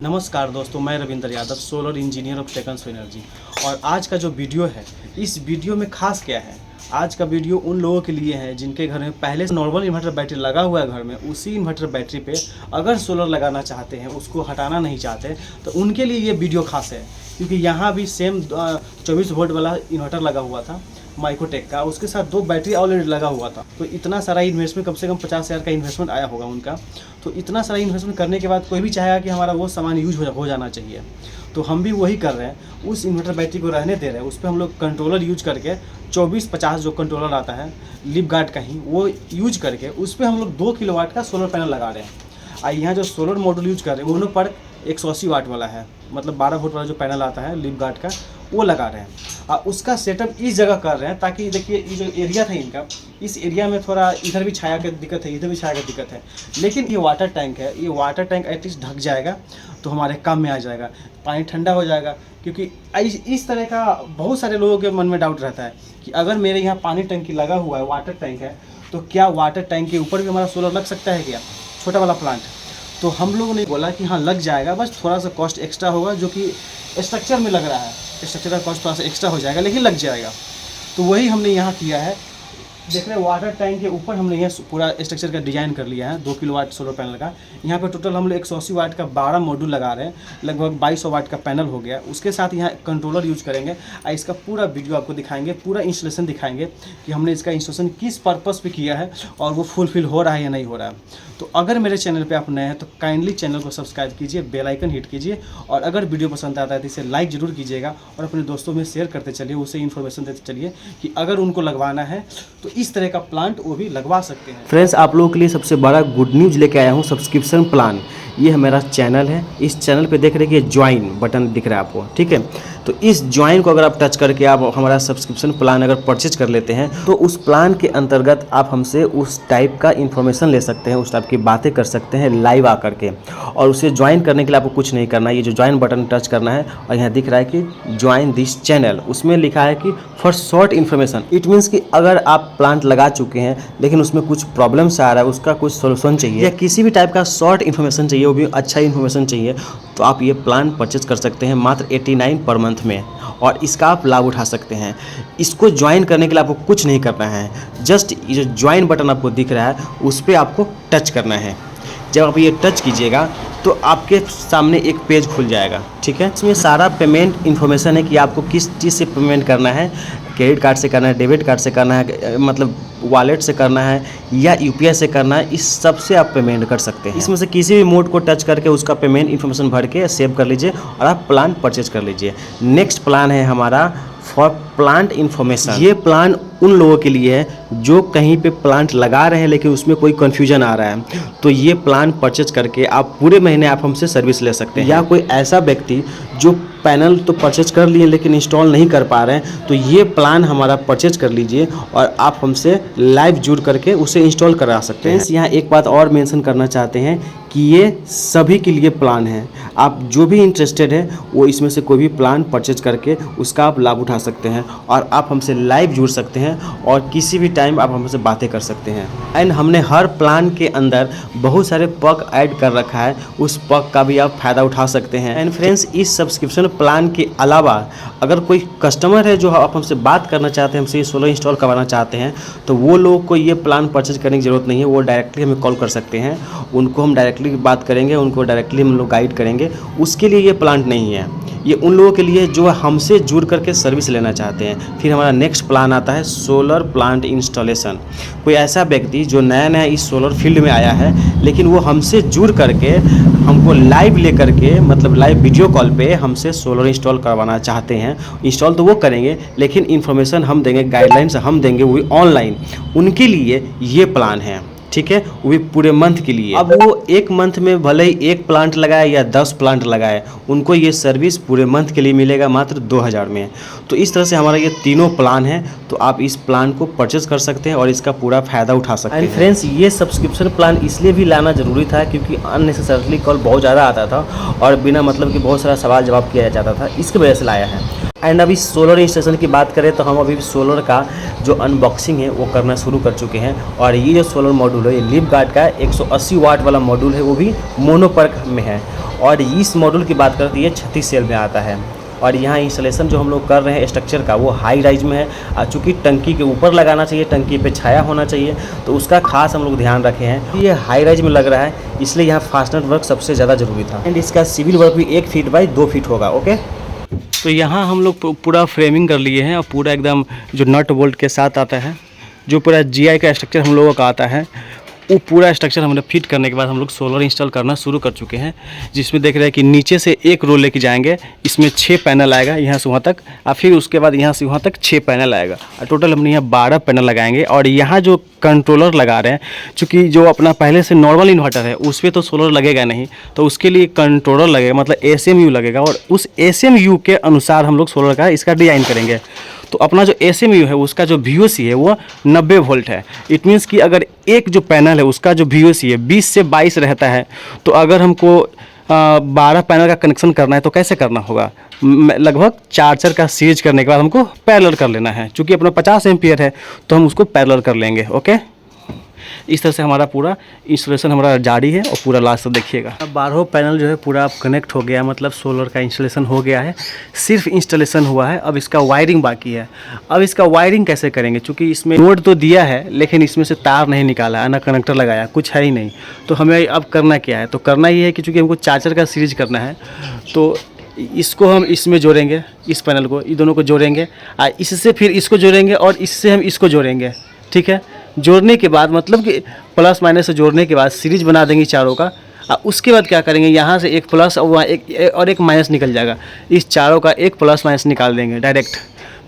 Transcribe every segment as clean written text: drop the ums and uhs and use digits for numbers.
नमस्कार दोस्तों, मैं Ravindra Yadav, solar engineer of Techns energy. और आज का जो वीडियो है, इस वीडियो में खास क्या है, आज का वीडियो उन लोगों के लिए है जिनके घर में पहले से नॉर्मल इन्वर्टर बैटरी लगा हुआ है घर में। उसी इन्वर्टर बैटरी पे अगर सोलर लगाना चाहते हैं, उसको हटाना नहीं चाहते, तो उनके लिए ये वीडियो खास है। क्योंकि यहाँ भी सेम 24 वोल्ट वाला इन्वर्टर लगा हुआ था माइक्रोटेक का, उसके साथ 2 बैटरी ऑलरेडी लगा हुआ था। तो इतना सारा इन्वेस्टमेंट, कम से कम 50,000 का इन्वेस्टमेंट आया होगा उनका। तो इतना सारा इन्वेस्टमेंट करने के बाद कोई भी चाहेगा कि हमारा वो सामान यूज हो जाना चाहिए। तो हम भी वही कर रहे हैं, उस इन्वर्टर बैटरी को रहने दे रहे हैं। उस पर हम लोग कंट्रोलर यूज करके 2450 जो कंट्रोलर आता है लिप गार्ड का ही, वो यूज करके उस पर हम लोग 2 किलोवाट का सोलर पैनल लगा रहे हैं। और यहाँ जो सोलर मॉड्यूल यूज कर रहे हैं, दोनों पर 180 वाट वाला है, मतलब 12 वोल्ट वाला जो पैनल आता है लिप गार्ड का, वो लगा रहे हैं। और उसका सेटअप इस जगह कर रहे हैं ताकि देखिए ये जो एरिया था इनका, इस एरिया में थोड़ा इधर भी छाया की दिक्कत है, इधर भी छाया की दिक्कत है। लेकिन ये वाटर टैंक है, ये वाटर टैंक एटलीस्ट ढक जाएगा तो हमारे काम में आ जाएगा, पानी ठंडा हो जाएगा। क्योंकि इस तरह का बहुत सारे लोगों के मन में डाउट रहता है कि अगर मेरे यहाँ पानी टंकी लगा हुआ है, वाटर टैंक है, तो क्या वाटर टैंक के ऊपर भी हमारा सोलर लग सकता है क्या, छोटा वाला प्लांट। तो हम लोगों ने बोला कि हाँ लग जाएगा, बस थोड़ा सा कॉस्ट एक्स्ट्रा होगा, जो कि स्ट्रक्चर में लग रहा है। स्ट्रक्चर का कॉस्ट थोड़ा सा एक्स्ट्रा हो जाएगा, लेकिन लग जाएगा। तो वही हमने यहाँ किया है। देख रहे हैं वाटर टैंक के ऊपर हमने यह पूरा स्ट्रक्चर का डिज़ाइन कर लिया है 2 किलोवाट सोलर पैनल का। यहाँ पर टोटल हम लोग 180 वाट का 12 मॉड्यूल लगा रहे हैं, लगभग 2200 वाट का पैनल हो गया। उसके साथ यहाँ कंट्रोलर यूज करेंगे और इसका पूरा वीडियो आपको दिखाएंगे, पूरा इंस्टॉलेशन दिखाएंगे कि हमने इसका इंस्टॉलेशन किस पर्पस पे किया है और वो फुलफिल हो रहा है या नहीं हो रहा है। तो अगर मेरे चैनल पर आप नए हैं तो काइंडली चैनल को सब्सक्राइब कीजिए, बेल आइकन हिट कीजिए, और अगर वीडियो पसंद आता है तो इसे लाइक ज़रूर कीजिएगा और अपने दोस्तों में शेयर करते चलिए, उसे इन्फॉर्मेशन देते चलिए कि अगर उनको लगवाना है तो इस तरह का प्लांट वो भी लगवा सकते हैं। फ्रेंड्स, आप लोगों के लिए सबसे बड़ा गुड न्यूज़ लेके आया हूँ, सब्सक्रिप्शन प्लान। ये है मेरा चैनल है, इस चैनल पे देख रहे हैं कि ज्वाइन बटन दिख रहा है आपको, ठीक है। तो इस ज्वाइन को अगर आप टच करके आप हमारा सब्सक्रिप्शन प्लान अगर परचेज कर लेते हैं, तो उस प्लान के अंतर्गत आप हमसे उस टाइप का इन्फॉर्मेशन ले सकते हैं, उस टाइप की बातें कर सकते हैं लाइव आकर के। और उसे ज्वाइन करने के लिए आपको कुछ नहीं करना है, ये जो ज्वाइन बटन टच करना है और यहाँ दिख रहा है कि ज्वाइन दिस चैनल, उसमें लिखा है कि for short information. It means कि अगर आप प्लांट लगा चुके हैं लेकिन उसमें कुछ प्रॉब्लम्स आ रहा है, उसका कुछ सोल्यूशन चाहिए या किसी भी टाइप का शॉर्ट इन्फॉर्मेशन चाहिए, वो भी अच्छा इन्फॉर्मेशन चाहिए, तो आप ये प्लान परचेज कर सकते हैं मात्र 89 पर मंथ में, और इसका आप लाभ उठा सकते हैं। इसको ज्वाइन करने के लिए आपको कुछ नहीं करना है, जस्ट ये जो ज्वाइन बटन आपको दिख रहा है उस पर आपको टच करना है। जब आप ये टच कीजिएगा तो आपके सामने एक पेज खुल जाएगा, ठीक है। इसमें सारा पेमेंट इन्फॉर्मेशन है कि आपको किस चीज़ से पेमेंट करना है, क्रेडिट कार्ड से करना है, डेबिट कार्ड से करना है, मतलब वॉलेट से करना है या यूपीआई से करना है, इस सब से आप पेमेंट कर सकते हैं। इसमें से किसी भी मोड को टच करके उसका पेमेंट इन्फॉर्मेशन भर के सेव कर लीजिए और आप प्लान परचेज कर लीजिए। नेक्स्ट प्लान है हमारा फॉर प्लांट इन्फॉर्मेशन। ये प्लान उन लोगों के लिए है जो कहीं पे प्लांट लगा रहे हैं लेकिन उसमें कोई कन्फ्यूजन आ रहा है, तो ये प्लान परचेज करके आप पूरे महीने आप हमसे सर्विस ले सकते हैं। या कोई ऐसा व्यक्ति जो पैनल तो परचेज कर लिए लेकिन इंस्टॉल नहीं कर पा रहे हैं, तो ये प्लान हमारा परचेज कर लीजिए और आप हमसे लाइव जुड़ करके उसे इंस्टॉल करा सकते हैं। यहाँ एक बात और मेंशन करना चाहते हैं कि ये सभी के लिए प्लान है। आप जो भी इंटरेस्टेड है वो इसमें से कोई भी प्लान परचेज करके उसका आप लाभ उठा सकते हैं और आप हमसे लाइव जुड़ सकते हैं और किसी भी टाइम आप हमसे बातें कर सकते हैं। एंड हमने हर प्लान के अंदर बहुत सारे पक ऐड कर रखा है, उस पक का भी आप फ़ायदा उठा सकते हैं। एंड फ्रेंड्स, इस सब्सक्रिप्शन प्लान के अलावा अगर कोई कस्टमर है जो आप हमसे बात करना चाहते हैं, हमसे ये सोलर इंस्टॉल करवाना चाहते हैं, तो वो लोग को ये प्लान परचेज करने की ज़रूरत नहीं है। वो डायरेक्टली हमें कॉल कर सकते हैं, उनको हम डायरेक्टली बात करेंगे, उनको डायरेक्टली हम लोग गाइड करेंगे। उसके लिए ये प्लान नहीं है, ये उन लोगों के लिए जो हमसे जुड़ करके सर्विस लेना चाहते हैं। फिर हमारा नेक्स्ट प्लान आता है सोलर प्लांट इंस्टॉलेशन। कोई ऐसा व्यक्ति जो नया नया इस सोलर फील्ड में आया है लेकिन वो हमसे जुड़ करके हमको लाइव ले करके, मतलब लाइव वीडियो कॉल पे हमसे सोलर इंस्टॉल करवाना चाहते हैं। इंस्टॉल तो वो करेंगे लेकिन इन्फॉर्मेशन हम देंगे, गाइडलाइंस हम देंगे, वो भी ऑनलाइन। उनके लिए ये प्लान है, ठीक है, वो भी पूरे मंथ के लिए। अब वो एक मंथ में भले ही 1 प्लांट लगाए या 10 प्लांट लगाए, उनको ये सर्विस पूरे मंथ के लिए मिलेगा मात्र 2000 में। तो इस तरह से हमारा ये तीनों प्लान है, तो आप इस प्लान को परचेज कर सकते हैं और इसका पूरा फ़ायदा उठा सकते हैं। फ्रेंड्स, ये सब्सक्रिप्शन प्लान इसलिए भी लाना ज़रूरी था क्योंकि अननेसेसरली कॉल बहुत ज़्यादा आता था और बिना मतलब कि बहुत सारा सवाल जवाब किया जाता था, इसकी वजह से लाया है। एंड अभी सोलर इंस्टॉलेशन की बात करें तो हम अभी सोलर का जो अनबॉक्सिंग है वो करना शुरू कर चुके हैं। और ये जो सोलर मॉड्यूल है ये लिप गार्ड का 180 वाट वाला मॉड्यूल है, वो भी मोनोपर्क में है। और इस मॉड्यूल की बात करें तो ये 36 सेल में आता है। और यहाँ इंस्टॉलेशन जो हम लोग कर रहे हैं स्ट्रक्चर का वो हाई राइज में है, चूँकि टंकी के ऊपर लगाना चाहिए, टंकी पे छाया होना चाहिए, तो उसका खास हम लोग ध्यान रखे हैं। ये हाई राइज में लग रहा है, इसलिए यहाँ फास्टनर वर्क सबसे ज़्यादा ज़रूरी था। एंड इसका सिविल वर्क भी 1 फीट बाई 2 फीट होगा। ओके, तो यहाँ हम लोग पूरा फ्रेमिंग कर लिए हैं और पूरा एकदम जो नट बोल्ट के साथ आता है, जो पूरा GI का स्ट्रक्चर हम लोगों का आता है, वो पूरा स्ट्रक्चर हमने फिट करने के बाद हम लोग सोलर इंस्टॉल करना शुरू कर चुके हैं। जिसमें देख रहे हैं कि नीचे से एक रो लेके जाएंगे, इसमें 6 पैनल आएगा यहाँ से वहाँ तक, और फिर उसके बाद यहाँ से वहाँ तक 6 पैनल आएगा, और टोटल हमने यहाँ 12 पैनल लगाएंगे। और यहाँ जो कंट्रोलर लगा रहे हैं, चूँकि जो अपना पहले से नॉर्मल इन्वर्टर है उस पर तो सोलर लगेगा नहीं, तो उसके लिए कंट्रोलर लगेगा, मतलब ACMU लगेगा। और उस ACMU के अनुसार हम लोग सोलर का इसका डिज़ाइन करेंगे। तो अपना जो ACMU है उसका जो VOC है वो 90 वोल्ट है। इट मीन्स कि अगर एक जो पैनल है उसका जो VOC है 20 से 22 रहता है, तो अगर हमको 12 पैनल का कनेक्शन करना है तो कैसे करना होगा, लगभग चार्जर का सीरीज करने के बाद हमको पैरेलल कर लेना है। चूँकि अपना 50 एम्पियर है तो हम उसको पैरेलल कर लेंगे। ओके, इस तरह से हमारा पूरा इंस्टॉलेशन हमारा जारी है और पूरा लास्ट तक देखिएगा। 12 पैनल जो है पूरा अब कनेक्ट हो गया, मतलब सोलर का इंस्टॉलेशन हो गया है। सिर्फ इंस्टॉलेशन हुआ है, अब इसका वायरिंग बाकी है। अब इसका वायरिंग कैसे करेंगे, क्योंकि इसमें नोड तो दिया है लेकिन इसमें से तार नहीं निकाला है, ना कनेक्टर लगाया, कुछ है ही नहीं। तो हमें अब करना क्या है, तो करना ये है कि चूँकि हमको चार्जर का सीरीज करना है, तो इसको हम इसमें जोड़ेंगे, इस पैनल को, ये दोनों को जोड़ेंगे, इससे फिर इसको जोड़ेंगे और इससे हम इसको जोड़ेंगे। ठीक है, जोड़ने के बाद मतलब कि प्लस माइनस से जोड़ने के बाद सीरीज बना देंगे चारों का। उसके बाद क्या करेंगे, यहाँ से एक प्लस और वहाँ एक माइनस निकल जाएगा, इस चारों का एक प्लस माइनस निकाल देंगे डायरेक्ट,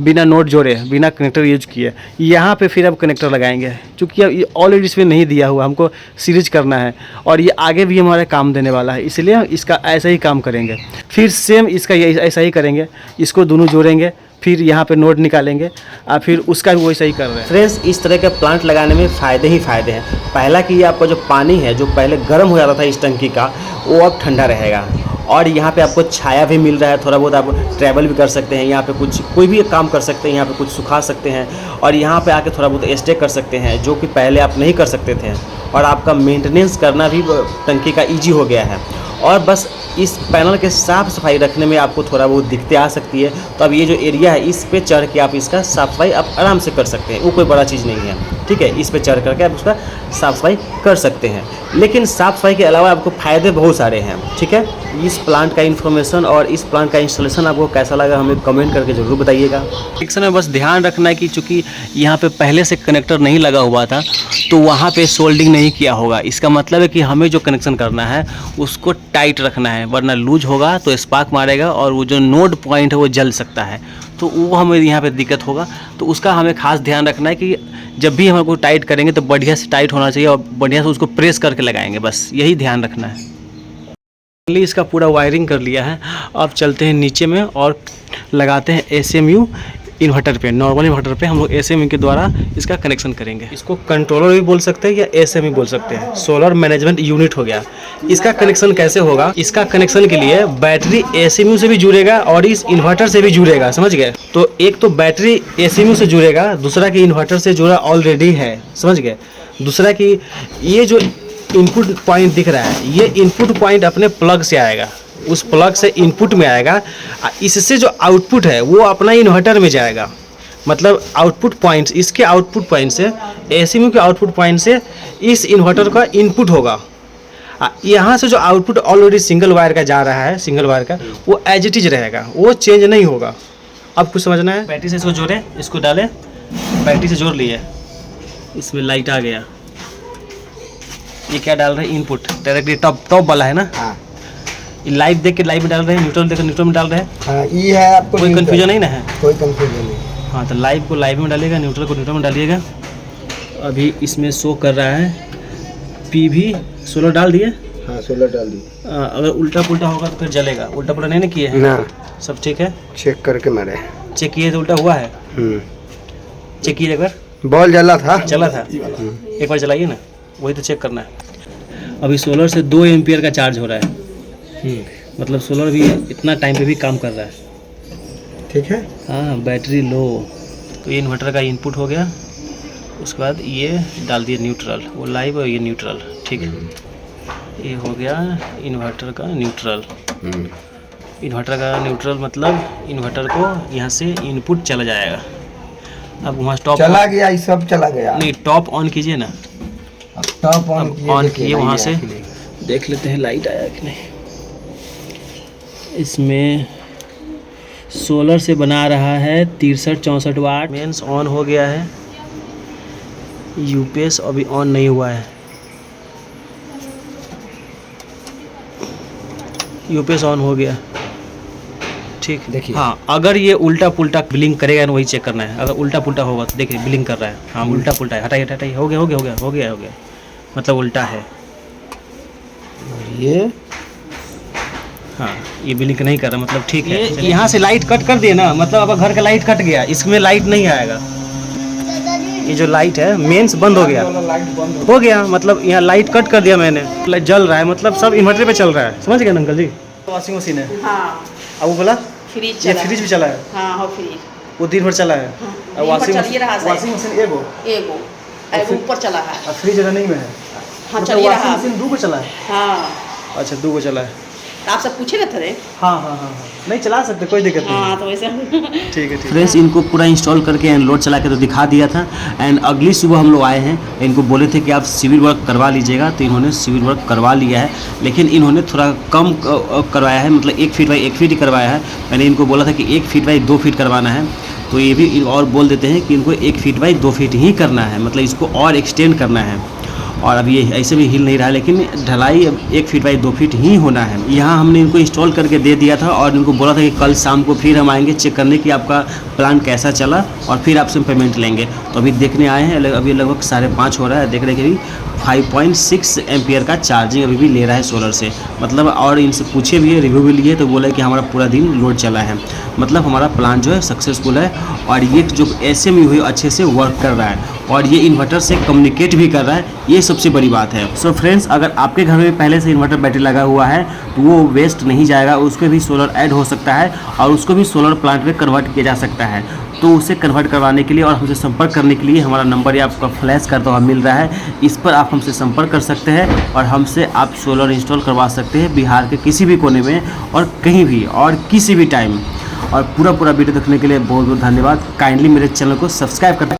बिना नोट जोड़े, बिना कनेक्टर यूज किए। यहाँ पे फिर अब कनेक्टर लगाएंगे, क्योंकि अब ये ऑलरेडी इसमें नहीं दिया हुआ, हमको सीरीज करना है और ये आगे भी हमारे काम देने वाला है, इसलिए इसका ऐसा ही काम करेंगे। फिर सेम इसका ये ऐसा ही करेंगे, इसको दोनों जोड़ेंगे, फिर यहाँ पे नोट निकालेंगे और फिर उसका भी वैसा ही कर रहे हैं। फ्रेंड्स, इस तरह के प्लांट लगाने में फ़ायदे ही फ़ायदे हैं। पहला कि ये आपका जो पानी है जो पहले गर्म हो जाता था इस टंकी का, वो अब ठंडा रहेगा। और यहाँ पे आपको छाया भी मिल रहा है, थोड़ा बहुत आप ट्रैवल भी कर सकते हैं, यहाँ पे कुछ कोई भी काम कर सकते हैं, यहाँ पे कुछ सुखा सकते हैं और यहाँ पे आके थोड़ा बहुत स्टे कर सकते हैं, जो कि पहले आप नहीं कर सकते थे। और आपका मेंटेनेंस करना भी टंकी का ईजी हो गया है। और बस इस पैनल के साफ़ सफाई रखने में आपको थोड़ा बहुत दिक्कतें आ सकती है, तो अब ये जो एरिया है इस पे चढ़ के आप इसका साफ़ सफाई आप आराम से कर सकते हैं, वो कोई बड़ा चीज़ नहीं है। ठीक है, इस पे चढ़ करके आप उसका साफ़ सफाई कर सकते हैं। लेकिन साफ़ सफाई के अलावा आपको फ़ायदे बहुत सारे हैं। ठीक है, इस प्लांट का इन्फॉर्मेशन और इस प्लांट का इंस्टॉलेशन आपको कैसा लगा हमें कमेंट करके ज़रूर बताइएगा। एक समय बस ध्यान रखना है कि चूँकि यहाँ पे पहले से कनेक्टर नहीं लगा हुआ था तो वहाँ पे सोल्डिंग नहीं किया होगा। इसका मतलब है कि हमें जो कनेक्शन करना है उसको टाइट रखना है, वरना लूज होगा तो स्पार्क मारेगा और वो जो नोड पॉइंट है वो जल सकता है, तो वो हमें यहाँ पे दिक्कत होगा। तो उसका हमें खास ध्यान रखना है कि जब भी हम को टाइट करेंगे तो बढ़िया से टाइट होना चाहिए और बढ़िया से उसको प्रेस करके लगाएंगे, बस यही ध्यान रखना है। इसका पूरा वायरिंग कर लिया है, अब चलते हैं नीचे में और लगाते हैं ACMU इन्वर्टर पे। नॉर्मल इन्वर्टर पे हम लोग ACMU के द्वारा इसका कनेक्शन करेंगे। इसको कंट्रोलर भी बोल सकते हैं या ACMU बोल सकते हैं, सोलर मैनेजमेंट यूनिट हो गया। इसका कनेक्शन कैसे होगा, इसका कनेक्शन के लिए बैटरी ACMU से भी जुड़ेगा और इस इन्वर्टर से भी जुड़ेगा, समझ गए। तो एक तो बैटरी ACMU से जुड़ेगा, दूसरा कि इन्वर्टर से जुड़ा ऑलरेडी है, समझ गए। दूसरा कि ये जो इनपुट पॉइंट दिख रहा है, ये इनपुट पॉइंट अपने प्लग से आएगा, उस प्लग से इनपुट में आएगा, इससे जो आउटपुट है वो अपना इन्वर्टर में जाएगा। मतलब आउटपुट पॉइंट्स, इसके आउटपुट पॉइंट से, ACMU के आउटपुट पॉइंट से इस इन्वर्टर का इनपुट होगा। यहाँ से जो आउटपुट ऑलरेडी सिंगल वायर का जा रहा है, सिंगल वायर का, वो एज इट इज रहेगा, वो चेंज नहीं होगा। अब कुछ समझना है, बैटरी से इसको जोड़े, इसको डाले, बैटरी से जोड़ लिए, इसमें लाइट आ गया। ये क्या डाल रहे हैं, इनपुट डायरेक्टली टॉप वाला है ना। हाँ, लाइव देख के लाइव में डाल रहे हैं, न्यूट्रल देख के न्यूट्रल में डाल रहे हैं। हाँ, ये है, आपको कोई कंफ्यूजन नहीं ना है, कोई कंफ्यूजन नहीं। हाँ, तो लाइव को लाइव में डालिएगा, न्यूट्रल को न्यूट्रल में डालिएगा। अभी इसमें शो कर रहा है PV, सोलर डाल दिए। हाँ, सोलर डाल दिए। अगर उल्टा पुल्टा होगा तो फिर जलेगा, उल्टा पुल्टा नहीं ना किए हैं ना, सब ठीक है। चेक करके मारे, चेक किए तो उल्टा हुआ है। चेक किए, एक बार बॉल जला था, एक बार जलाइए ना, वही तो चेक करना है। अभी सोलर से 2 एम्पियर का चार्ज हो रहा है, मतलब सोलर भी इतना टाइम पे भी काम कर रहा है। ठीक है। हाँ, बैटरी लो। तो ये इन्वर्टर का इनपुट हो गया, उसके बाद ये डाल दिए न्यूट्रल, वो लाइव और ये न्यूट्रल, ठीक है। ये हो गया इन्वर्टर का न्यूट्रल। इन्वर्टर का न्यूट्रल मतलब इन्वर्टर को यहाँ से इनपुट चला जाएगा। अब वहाँ टॉप चला गया, ये सब चला गया। नहीं, टॉप ऑन कीजिए ना। अब टॉप ऑन किए, वहाँ से देख लेते हैं लाइट आया कि नहीं। इसमें सोलर से बना रहा है 63-64 वाट। मेंस ऑन हो गया है, यूपीएस अभी ऑन नहीं हुआ है। यूपीएस ऑन हो गया, ठीक। देखिए। हाँ, अगर ये उल्टा पुल्टा ब्लिंक करेगा ना, वही चेक करना है। अगर उल्टा पुल्टा होगा तो देखिए ब्लिंक कर रहा है। हाँ, उल्टा पुल्टा है, हटाइए हटाइए, हो गया हो गया हो गया हो गया हो गया, मतलब उल्टा है ये। हाँ, ये ब्लिंक नहीं कर रहा, मतलब ठीक है। यहाँ से लाइट कट कर दिए ना, मतलब अब घर का लाइट कट गया, इसमें लाइट नहीं आएगा। ये जो लाइट है मेंस बंद हो गया, लाइट बंद हो गया, मतलब यहाँ लाइट कट कर दिया मैंने, लाइट जल रहा है, मतलब सब इन्वर्टर पे चल रहा है। समझ गए ना अंकल जी? वॉशिंग मशीन है। हाँ, अब वो बोला फ्रिज ये चला। फ्रिज भी चला है, हाँ, हो फ्रिज। वो दिन भर चला है। हाँ, और दिन भर वॉशिंग चलिए रहा है। वॉशिंग मशीन एगो, एगो एगो ऊपर चला है। और फ्रिज रनिंग में है। हाँ, मतलब चलिए वॉशिंग रहा। मशीन दो को चला है। हाँ, अच्छा, दो को चला है। तो आप सब पूछे ना थे। हाँ हाँ हाँ हाँ, नहीं चला सकते, कोई दिक्कत नहीं। हाँ, तो वैसे ठीक है ठीक है। फ्रेंड्स, इनको पूरा इंस्टॉल करके एंड लोड चला के तो दिखा दिया था। एंड अगली सुबह हम लोग आए हैं, इनको बोले थे कि आप सिविल वर्क करवा लीजिएगा, तो इन्होंने सिविल वर्क करवा लिया है, लेकिन इन्होंने थोड़ा कम करवाया है, मतलब 1 फीट बाई 1 फीट ही करवाया है। मैंने इनको बोला था कि 1 फीट बाई 2 फीट करवाना है, तो ये भी और बोल देते हैं कि इनको 1 फीट बाई 2 फीट ही करना है, मतलब इसको और एक्सटेंड करना है। और अब ये ऐसे भी हिल नहीं रहा है, लेकिन ढलाई अब 1 फीट बाई 2 फीट ही होना है। यहाँ हमने इनको इंस्टॉल करके दे दिया था और इनको बोला था कि कल शाम को फिर हम आएंगे चेक करने कि आपका प्लान कैसा चला और फिर आपसे पेमेंट लेंगे। तो अभी देखने आए हैं, अभी लगभग 5:30 हो रहा है। देख रहे हैं कि 5.6 एम्पियर का चार्जिंग अभी भी ले रहा है सोलर से, मतलब। और इनसे पूछे भी है, रिव्यू भी लिए, तो बोला कि हमारा पूरा दिन लोड चला है, मतलब हमारा प्लान जो है सक्सेसफुल है। और ये जो SMU है अच्छे से वर्क कर रहा है और ये इन्वर्टर से कम्युनिकेट भी कर रहा है, ये सबसे बड़ी बात है। सो फ्रेंड्स, अगर आपके घर में पहले से इन्वर्टर बैटरी लगा हुआ है तो वो वेस्ट नहीं जाएगा, उस पर भी सोलर ऐड हो सकता है और उसको भी सोलर प्लांट में कन्वर्ट किया जा सकता है। तो उसे कन्वर्ट करवाने के लिए और हमसे संपर्क करने के लिए हमारा नंबर ये आपका फ्लैश करता हुआ मिल रहा है, इस पर आप हमसे संपर्क कर सकते हैं और हमसे आप सोलर इंस्टॉल करवा सकते हैं बिहार के किसी भी कोने में और कहीं भी और किसी भी टाइम। और पूरा वीडियो देखने के लिए बहुत बहुत धन्यवाद। काइंडली मेरे चैनल को सब्सक्राइब करना।